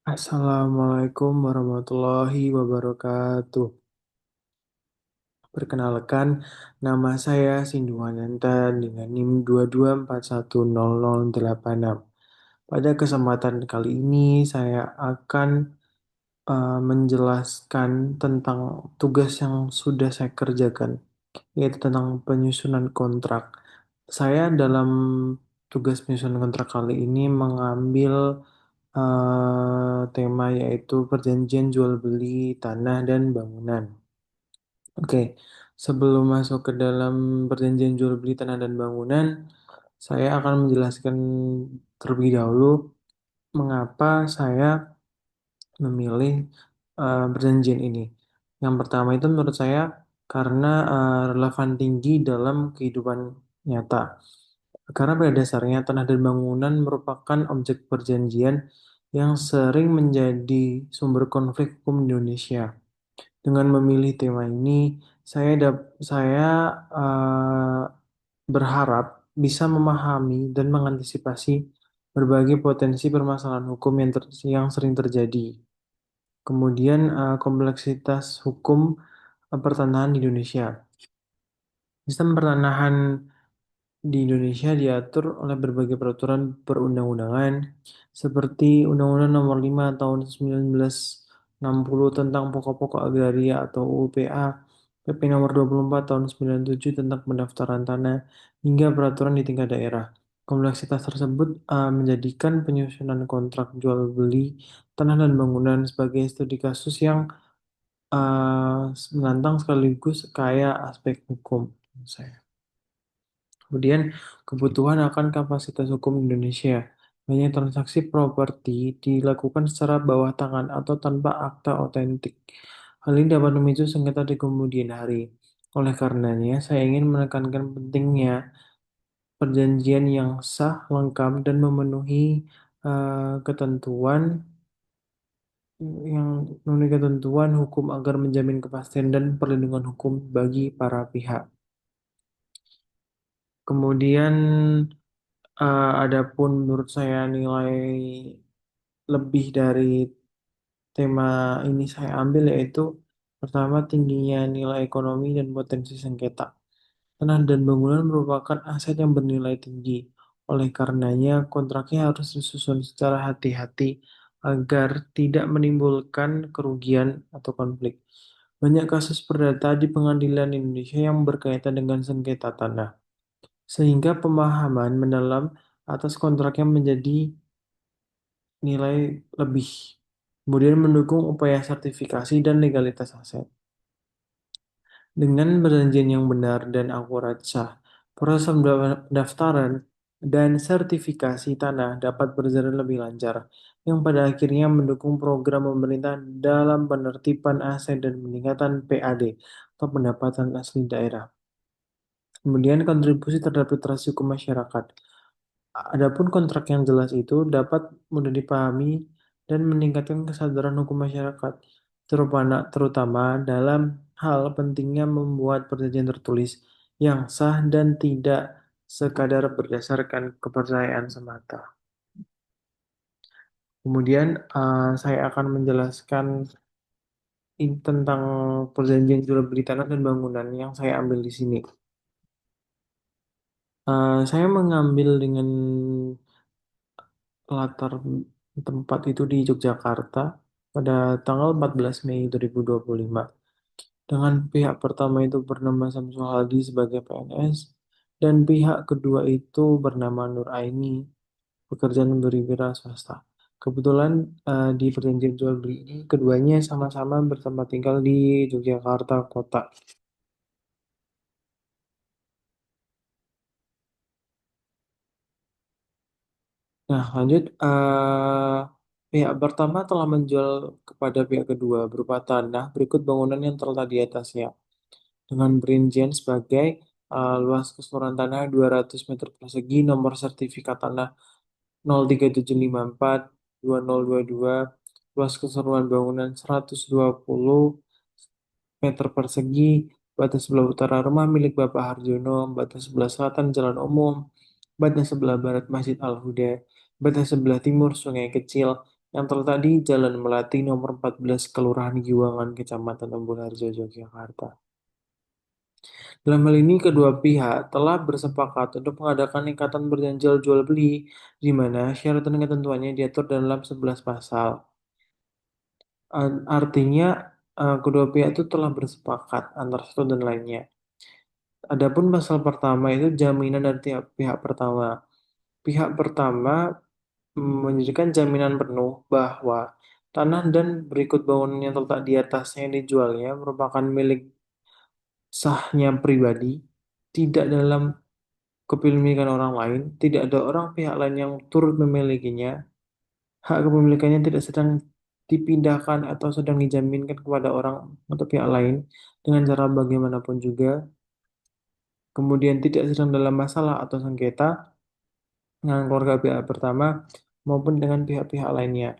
Assalamualaikum warahmatullahi wabarakatuh. Perkenalkan, nama saya Sinduananta dengan NIM 2241086. Pada kesempatan kali ini, saya akan menjelaskan tentang tugas yang sudah saya kerjakan, yaitu tentang penyusunan kontrak. Saya dalam tugas penyusunan kontrak kali ini mengambil tema yaitu perjanjian jual beli tanah dan bangunan. Oke, sebelum masuk ke dalam perjanjian jual beli tanah dan bangunan, saya akan menjelaskan terlebih dahulu mengapa saya memilih perjanjian ini. Yang pertama itu menurut saya karena relevan tinggi dalam kehidupan nyata. Karena pada dasarnya tanah dan bangunan merupakan objek perjanjian yang sering menjadi sumber konflik hukum di Indonesia. Dengan memilih tema ini, saya berharap bisa memahami dan mengantisipasi berbagai potensi permasalahan hukum yang sering terjadi. Kemudian kompleksitas hukum pertanahan di Indonesia. Sistem pertanahan di Indonesia diatur oleh berbagai peraturan perundang-undangan seperti Undang-Undang Nomor 5 Tahun 1960 tentang Pokok-pokok Agraria atau UPA, PP Nomor 24 Tahun 97 tentang pendaftaran tanah, hingga peraturan di tingkat daerah. Kompleksitas tersebut menjadikan penyusunan kontrak jual beli tanah dan bangunan sebagai studi kasus yang menantang sekaligus kaya aspek hukum. Saya. Kemudian kebutuhan akan kapasitas hukum Indonesia. Banyak transaksi properti dilakukan secara bawah tangan atau tanpa akta otentik. Hal ini dapat memicu sengketa di kemudian hari. Oleh karenanya, saya ingin menekankan pentingnya perjanjian yang sah, lengkap, dan memenuhi ketentuan hukum agar menjamin kepastian dan perlindungan hukum bagi para pihak. Kemudian adapun menurut saya nilai lebih dari tema ini saya ambil yaitu pertama tingginya nilai ekonomi dan potensi sengketa. Tanah dan bangunan merupakan aset yang bernilai tinggi. Oleh karenanya kontraknya harus disusun secara hati-hati agar tidak menimbulkan kerugian atau konflik. Banyak kasus perdata di pengadilan Indonesia yang berkaitan dengan sengketa tanah, sehingga pemahaman mendalam atas kontraknya menjadi nilai lebih. Kemudian mendukung upaya sertifikasi dan legalitas aset. Dengan perjanjian yang benar dan akurat sah, proses pendaftaran dan sertifikasi tanah dapat berjalan lebih lancar, yang pada akhirnya mendukung program pemerintah dalam penertiban aset dan peningkatan PAD atau pendapatan asli daerah. Kemudian kontribusi terhadap literasi hukum masyarakat. Adapun kontrak yang jelas itu dapat mudah dipahami dan meningkatkan kesadaran hukum masyarakat, terutama dalam hal pentingnya membuat perjanjian tertulis yang sah dan tidak sekadar berdasarkan kepercayaan semata. Kemudian saya akan menjelaskan tentang perjanjian jual beli tanah dan bangunan yang saya ambil di sini. Saya mengambil dengan latar tempat itu di Yogyakarta pada tanggal 14 Mei 2025. Dengan pihak pertama itu bernama Samsul Hadi sebagai PNS dan pihak kedua itu bernama Nur Aini, pekerjaan berwira swasta. Kebetulan di perjanjian jual beli ini keduanya sama-sama bertempat tinggal di Yogyakarta kota. Nah, lanjut. Pihak pertama telah menjual kepada pihak kedua berupa tanah berikut bangunan yang terletak di atasnya, dengan perincian sebagai luas keseluruhan tanah 200 meter persegi, nomor sertifikat tanah 03754 2022, luas keseluruhan bangunan 120 meter persegi, batas sebelah utara rumah milik Bapak Harjono, batas sebelah selatan jalan umum, batas sebelah barat Masjid Al-Huda, batas sebelah timur Sungai Kecil, yang terletak di Jalan Melati nomor 14 Kelurahan Giwangan, Kecamatan Embulharjo, Yogyakarta. Dalam hal ini, kedua pihak telah bersepakat untuk mengadakan ikatan perjanjian jual beli, di mana syarat dan ketentuannya diatur dalam 11 pasal. Artinya, kedua pihak itu telah bersepakat antara satu dan lainnya. Adapun pasal pertama itu jaminan dari pihak, pihak pertama. Pihak pertama menjadikan jaminan penuh bahwa tanah dan berikut bangunan yang terletak di atasnya yang dijualnya merupakan milik sahnya pribadi, tidak dalam kepemilikan orang lain, tidak ada orang pihak lain yang turut memilikinya, hak kepemilikannya tidak sedang dipindahkan atau sedang dijaminkan kepada orang atau pihak lain dengan cara bagaimanapun juga, kemudian tidak sedang dalam masalah atau sengketa dengan keluarga pihak pertama maupun dengan pihak-pihak lainnya.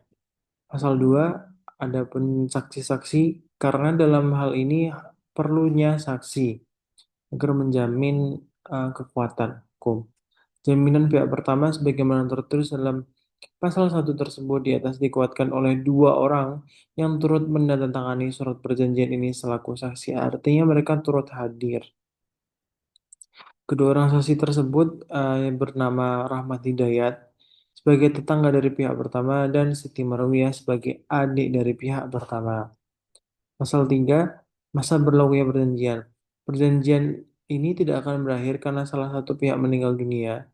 Pasal 2, adapun saksi-saksi, karena dalam hal ini perlunya saksi agar menjamin kekuatan hukum. Jaminan pihak pertama sebagaimana tertulis dalam pasal 1 tersebut di atas dikuatkan oleh dua orang yang turut menandatangani surat perjanjian ini selaku saksi. Artinya mereka turut hadir. Kedua orang saksi tersebut yang bernama Rahmat Hidayat sebagai tetangga dari pihak pertama dan Siti Marwiyah sebagai adik dari pihak pertama. Pasal 3, masa berlakunya perjanjian. Perjanjian ini tidak akan berakhir karena salah satu pihak meninggal dunia,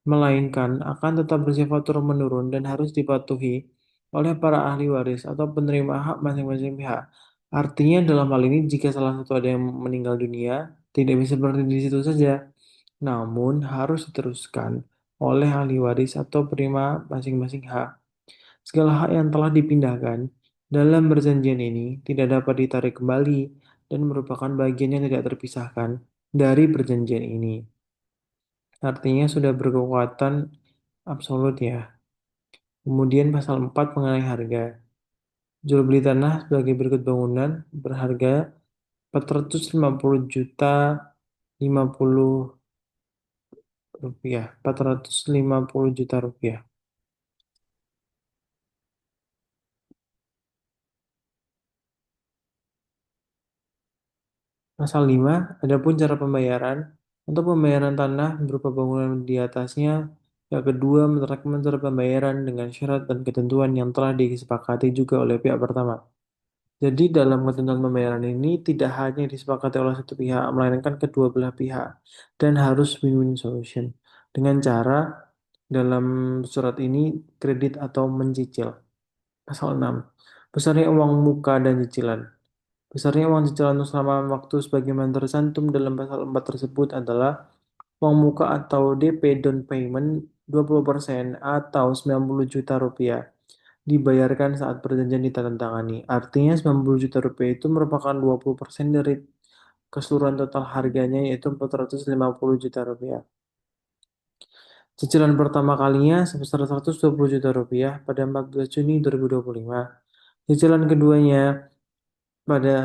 melainkan akan tetap bersifat turun-menurun dan harus dipatuhi oleh para ahli waris atau penerima hak masing-masing pihak. Artinya dalam hal ini jika salah satu ada yang meninggal dunia, tidak bisa berhenti di situ saja, namun harus diteruskan oleh ahli waris atau penerima masing-masing hak. Segala hak yang telah dipindahkan dalam perjanjian ini tidak dapat ditarik kembali dan merupakan bagian yang tidak terpisahkan dari perjanjian ini. Artinya sudah berkekuatan absolut ya. Kemudian pasal 4 mengenai harga. Jual beli tanah sebagai berikut bangunan berharga 450 juta 50 rupiah. 450 juta rupiah. Pasal 5, adapun cara pembayaran. Untuk pembayaran tanah berupa bangunan di atasnya, yang kedua menerapkan cara pembayaran dengan syarat dan ketentuan yang telah disepakati juga oleh pihak pertama. Jadi dalam ketentuan pembayaran ini tidak hanya disepakati oleh satu pihak, melainkan kedua belah pihak dan harus win-win solution. Dengan cara dalam surat ini kredit atau mencicil. Pasal 6. Besarnya uang muka dan cicilan. Besarnya uang cicilan selama waktu sebagaimana tercantum dalam pasal 4 tersebut adalah uang muka atau DP down payment 20% atau 90 juta rupiah dibayarkan saat perjanjian ditandatangani. Artinya 90 juta rupiah itu merupakan 20% dari keseluruhan total harganya yaitu 450 juta rupiah. Cicilan pertama kalinya sebesar 120 juta rupiah pada 14 Juni 2025. Cicilan keduanya pada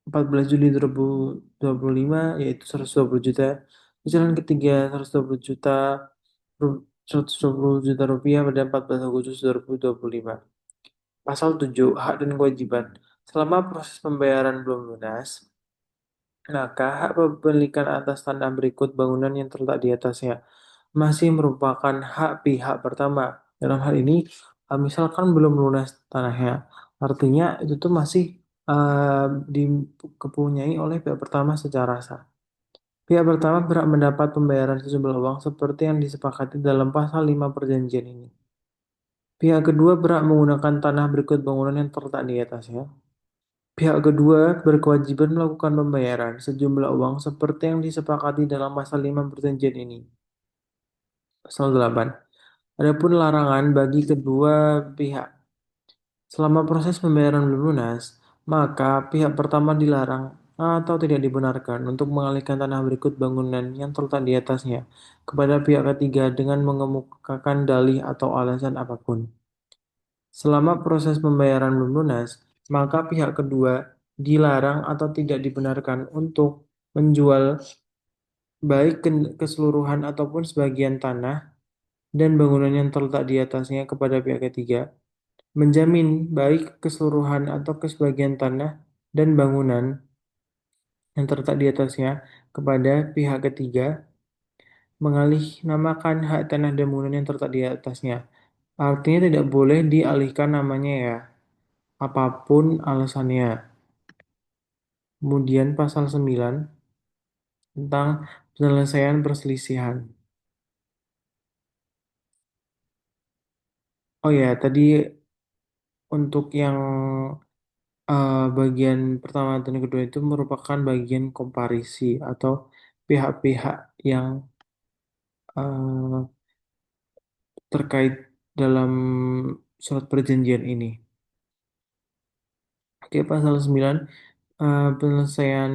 14 Juli 2025 yaitu 120 juta. Cicilan ketiga 120 juta 120 juta rupiah pada 14 Agustus 2025. Pasal 7, hak dan kewajiban. Selama proses pembayaran belum lunas, maka hak kepemilikan atas tanah berikut bangunan yang terletak di atasnya masih merupakan hak pihak pertama. Dalam hal ini, misalkan belum lunas tanahnya, artinya itu tuh masih dikepunyai oleh pihak pertama secara sah. Pihak pertama berhak mendapat pembayaran sejumlah uang seperti yang disepakati dalam pasal 5 perjanjian ini. Pihak kedua berhak menggunakan tanah berikut bangunan yang terletak di atasnya. Pihak kedua berkewajiban melakukan pembayaran sejumlah uang seperti yang disepakati dalam pasal 5 perjanjian ini. Pasal 8. Adapun larangan bagi kedua pihak. Selama proses pembayaran belum lunas, maka pihak pertama dilarang atau tidak dibenarkan untuk mengalihkan tanah berikut bangunan yang terletak di atasnya kepada pihak ketiga dengan mengemukakan dalih atau alasan apapun. Selama proses pembayaran belum lunas, maka pihak kedua dilarang atau tidak dibenarkan untuk menjual baik keseluruhan ataupun sebagian tanah dan bangunan yang terletak di atasnya kepada pihak ketiga, menjamin baik keseluruhan atau sebagian tanah dan bangunan yang terletak di atasnya kepada pihak ketiga, mengalih-namakan hak tanah dan bangunan yang terletak di atasnya. Artinya tidak boleh dialihkan namanya ya, apapun alasannya. Kemudian pasal 9 tentang penyelesaian perselisihan. Oh ya, tadi untuk yang bagian pertama dan kedua itu merupakan bagian komparisi atau pihak-pihak yang eh, terkait dalam surat perjanjian ini. Oke, penyelesaian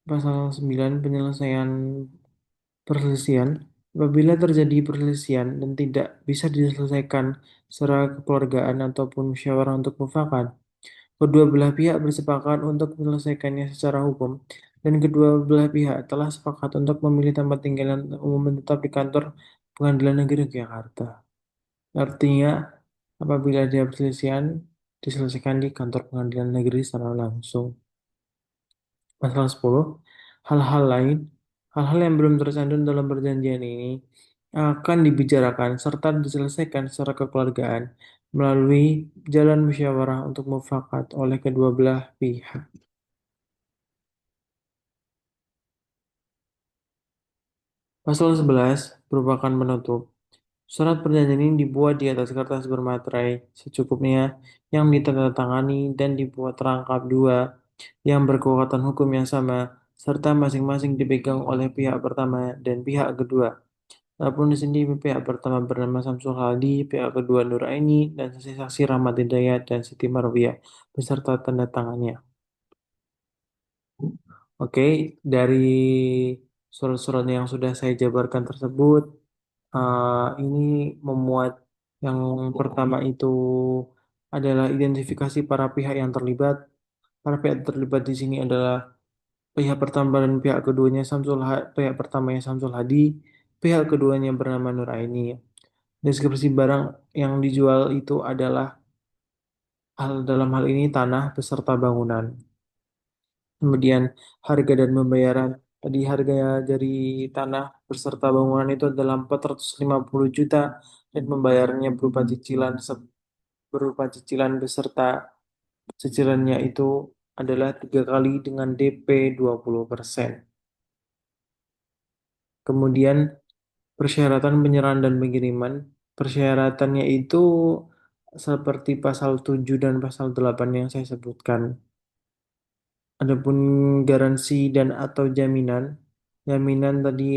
pasal 9 penyelesaian perselisihan. Apabila terjadi perselisihan dan tidak bisa diselesaikan secara kekeluargaan ataupun musyawarah untuk mufakat, kedua belah pihak bersepakat untuk menyelesaikannya secara hukum, dan kedua belah pihak telah sepakat untuk memilih tempat tinggal yang umum tetap di kantor Pengadilan Negeri Yogyakarta. Artinya, apabila ada perselisihan, diselesaikan di kantor Pengadilan Negeri secara langsung. Pasal 10, hal-hal lain, hal-hal yang belum tercantum dalam perjanjian ini akan dibicarakan serta diselesaikan secara kekeluargaan melalui jalan musyawarah untuk mufakat oleh kedua belah pihak. Pasal 11 merupakan penutup. Surat perjanjian ini dibuat di atas kertas bermaterai secukupnya yang ditandatangani dan dibuat terangkap dua yang berkekuatan hukum yang sama serta masing-masing dipegang oleh pihak pertama dan pihak kedua. Adapun di sini pihak pertama bernama Samsul Hadi, pihak kedua Nur Aini, dan saksi-saksi Rahmat Hidayat dan Siti Marwiyah beserta tanda tangannya. Oke, dari surat-surat yang sudah saya jabarkan tersebut, ini memuat yang pertama itu adalah identifikasi para pihak yang terlibat. Para pihak terlibat di sini adalah pihak pertama dan pihak keduanya pihak pertamanya Samsul Hadi, pihak keduanya bernama Nur Aini. Deskripsi barang yang dijual itu adalah dalam hal ini tanah beserta bangunan. Kemudian harga dan pembayaran. Tadi harga dari tanah beserta bangunan itu adalah 450 juta dan pembayarannya berupa cicilan beserta cicilannya itu adalah 3 kali dengan DP 20%. Kemudian persyaratan penyerahan dan pengiriman. Persyaratannya itu seperti pasal 7 dan pasal 8 yang saya sebutkan. Adapun garansi dan atau jaminan, jaminan tadi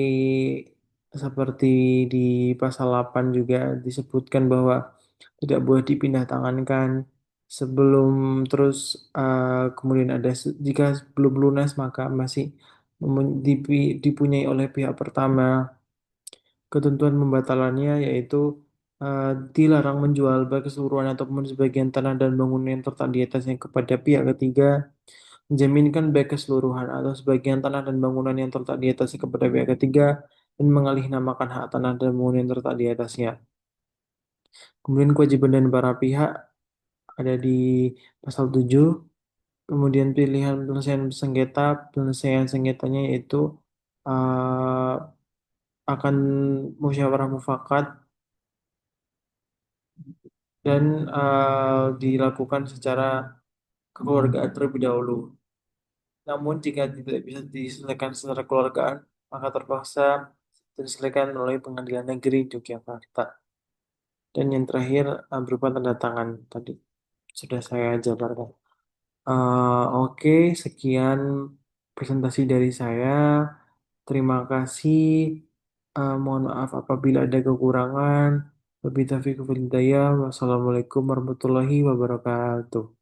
seperti di pasal 8 juga disebutkan bahwa tidak boleh dipindah tangankan sebelum terus kemudian jika belum lunas maka masih dipunyai oleh pihak pertama. Ketentuan pembatalannya yaitu eh, dilarang menjual baik keseluruhan ataupun sebagian tanah dan bangunan yang terletak di atasnya kepada pihak ketiga, menjaminkan baik keseluruhan atau sebagian tanah dan bangunan yang terletak di atasnya kepada pihak ketiga, dan mengalih-namakan hak tanah dan bangunan yang terletak di atasnya. Kemudian kewajiban dan para pihak ada di pasal 7. Kemudian pilihan penyelesaian sengketanya yaitu eh, akan musyawarah mufakat dan dilakukan secara kekeluargaan terlebih dahulu. Namun jika tidak bisa diselesaikan secara kekeluargaan, maka terpaksa diselesaikan melalui Pengadilan Negeri Yogyakarta. Dan yang terakhir berupa tanda tangan tadi sudah saya jabarkan. Oke, sekian presentasi dari saya. Terima kasih. Mohon maaf apabila ada kekurangan. Wabillahi taufiq wal hidayah. Wassalamualaikum warahmatullahi wabarakatuh.